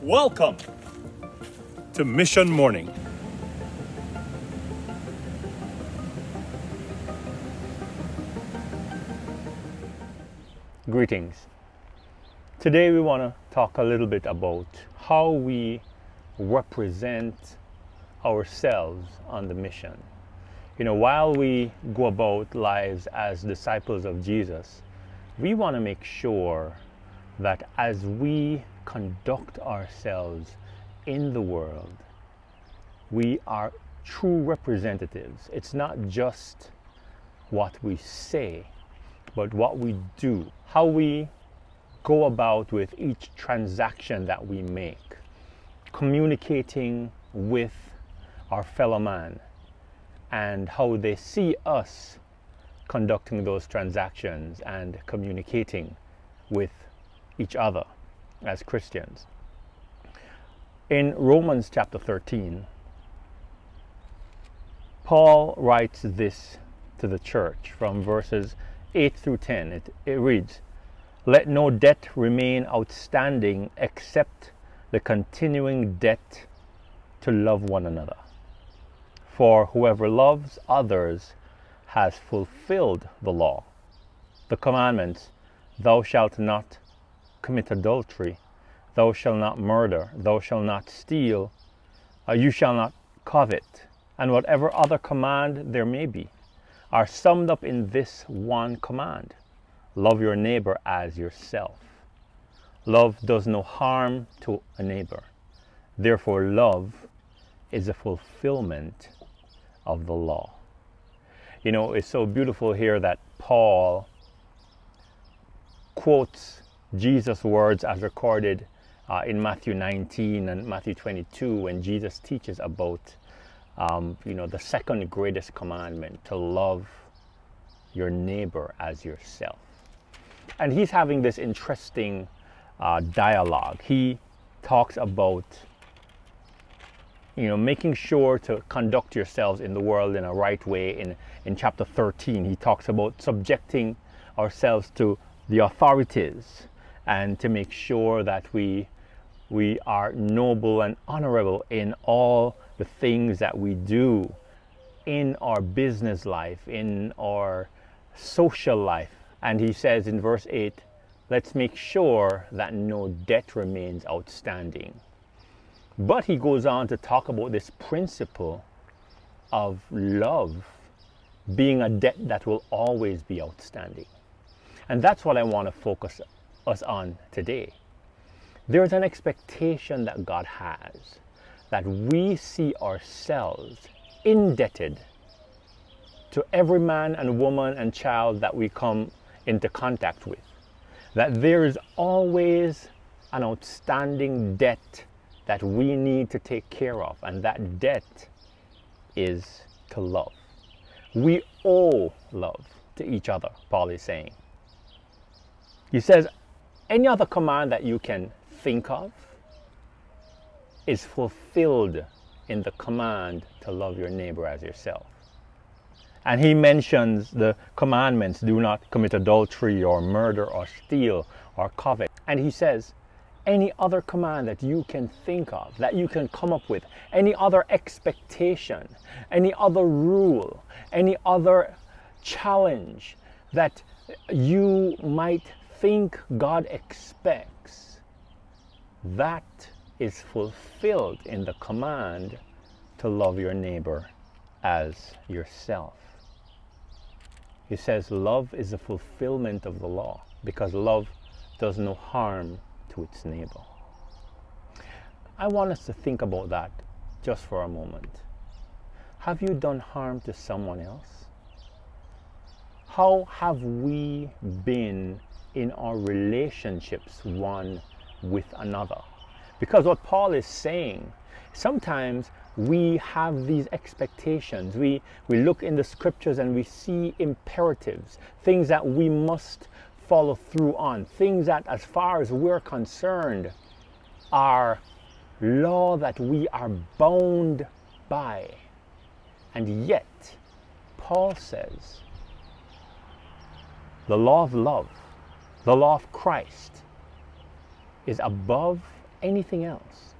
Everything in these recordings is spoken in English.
Welcome to Mission Morning. Greetings. Today we want to talk a little bit about how we represent ourselves on the mission. While we go about lives as disciples of Jesus, we want to make sure that as we conduct ourselves in the world, we are true representatives. It's not just what we say, but what we do, how we go about with each transaction that we make, communicating with our fellow man, and how they see us conducting those transactions and communicating with each other as Christians. In Romans chapter 13, Paul writes this to the church from verses 8 through 10. It reads, "Let no debt remain outstanding except the continuing debt to love one another. For whoever loves others has fulfilled the law. The commandments, thou shalt not commit adultery, thou shalt not murder, thou shalt not steal, you shall not covet, and whatever other command there may be, are summed up in this one command: love your neighbor as yourself. Love does no harm to a neighbor. Therefore, love is a fulfillment of the law." It's so beautiful here that Paul quotes Jesus' words as recorded in Matthew 19 and Matthew 22 when Jesus teaches about the second greatest commandment, to love your neighbor as yourself. And he's having this interesting dialogue. He talks about making sure to conduct yourselves in the world in a right way. In chapter 13, he talks about subjecting ourselves to the authorities and to make sure that we are noble and honorable in all the things that we do in our business life, in our social life. And he says in verse 8, let's make sure that no debt remains outstanding. But he goes on to talk about this principle of love being a debt that will always be outstanding. And that's what I want to focus us on today. There's an expectation that God has that we see ourselves indebted to every man and woman and child that we come into contact with. That there is always an outstanding debt that we need to take care of, and that debt is to love. We owe love to each other, Paul is saying. He says, any other command that you can think of is fulfilled in the command to love your neighbor as yourself. And he mentions the commandments: do not commit adultery or murder or steal or covet. And he says, any other command that you can think of, that you can come up with, any other expectation, any other rule, any other challenge that you might think God expects, that is fulfilled in the command to love your neighbor as yourself. He says love is a fulfillment of the law because love does no harm to its neighbor. I want us to think about that just for a moment. Have you done harm to someone else? How have we been in our relationships one with another? Because what Paul is saying, sometimes we have these expectations. We look in the scriptures and we see imperatives, things that we must follow through on, things that, as far as we're concerned, are law that we are bound by. And yet, Paul says, the law of love, the law of Christ, is above anything else,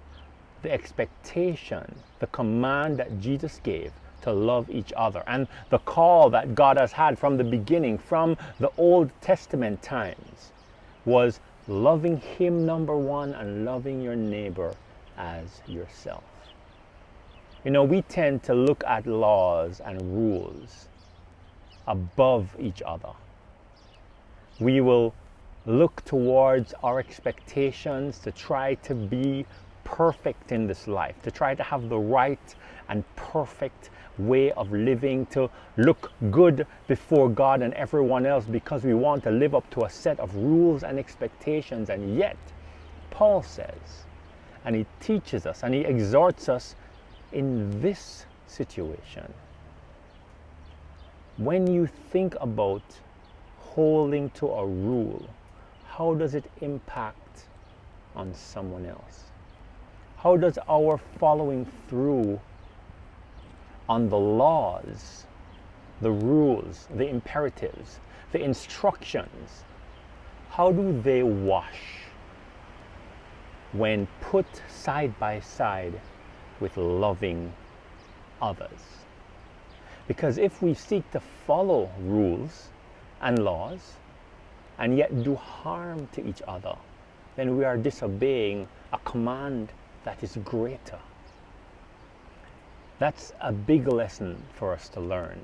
the expectation, the command that Jesus gave to love each other, and the call that God has had from the beginning, from the Old Testament times, was loving Him, number one, and loving your neighbor as yourself. You know, we tend to look at laws and rules above each other. We will look towards our expectations to try to be perfect in this life, to try to have the right and perfect way of living, to look good before God and everyone else because we want to live up to a set of rules and expectations. And yet, Paul says, and he teaches us and he exhorts us in this situation. When you think about holding to a rule, how does it impact on someone else? How does our following through on the laws, the rules, the imperatives, the instructions, how do they wash when put side by side with loving others? Because if we seek to follow rules and laws and yet do harm to each other, then we are disobeying a command that is greater. That's a big lesson for us to learn,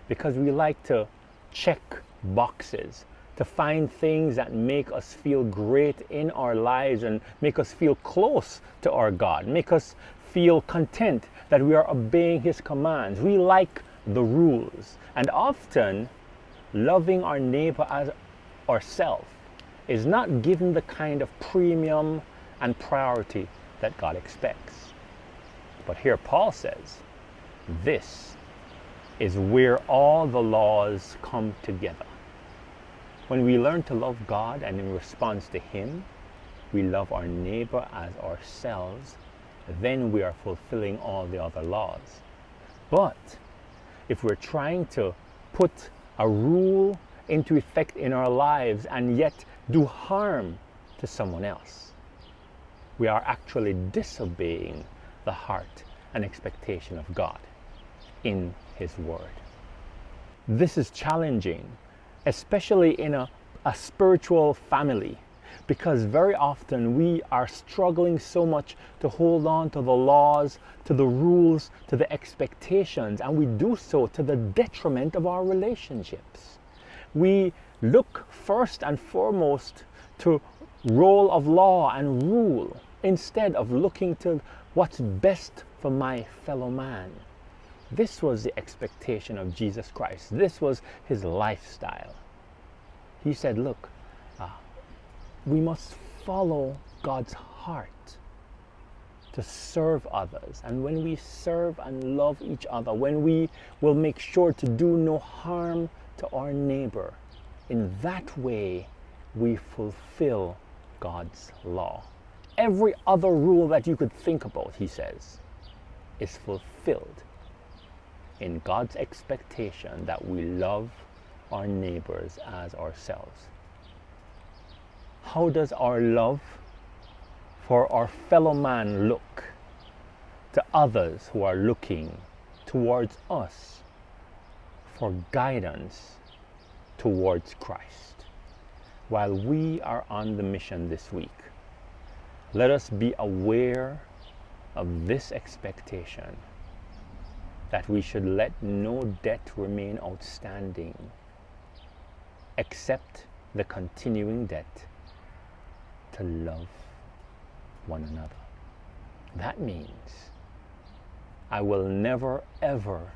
because we like to check boxes, to find things that make us feel great in our lives and make us feel close to our God, make us feel content that we are obeying His commands. We like the rules, and often loving our neighbor as ourselves is not given the kind of premium and priority that God expects. But here Paul says, this is where all the laws come together. When we learn to love God and in response to Him, we love our neighbor as ourselves, then we are fulfilling all the other laws. But if we're trying to put a rule into effect in our lives and yet do harm to someone else, we are actually disobeying the heart and expectation of God in His Word. This is challenging, especially in a spiritual family, because very often we are struggling so much to hold on to the laws, to the rules, to the expectations, and we do so to the detriment of our relationships. We look first and foremost to role of law and rule instead of looking to what's best for my fellow man. This was the expectation of Jesus Christ. This was His lifestyle. He said, look, we must follow God's heart to serve others. And when we serve and love each other, when we will make sure to do no harm to our neighbor, in that way we fulfill God's law. Every other rule that you could think about, he says, is fulfilled in God's expectation that we love our neighbors as ourselves. How does our love for our fellow man look to others who are looking towards us for guidance towards Christ? While we are on the mission this week, let us be aware of this expectation, that we should let no debt remain outstanding except the continuing debt to love one another. That means I will never ever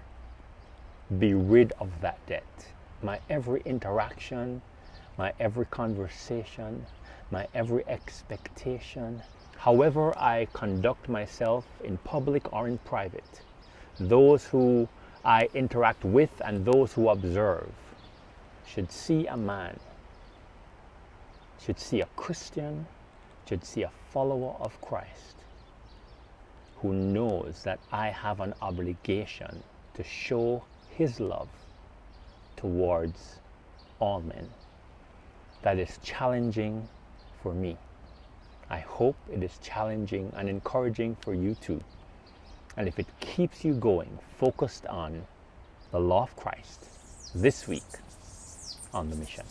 be rid of that debt. My every interaction, my every conversation, my every expectation, however I conduct myself in public or in private, those who I interact with and those who observe should see a man, should see a Christian, should see a follower of Christ who knows that I have an obligation to show His love towards all men. That is challenging for me. I hope it is challenging and encouraging for you too. And if it keeps you going, focused on the law of Christ this week on the mission.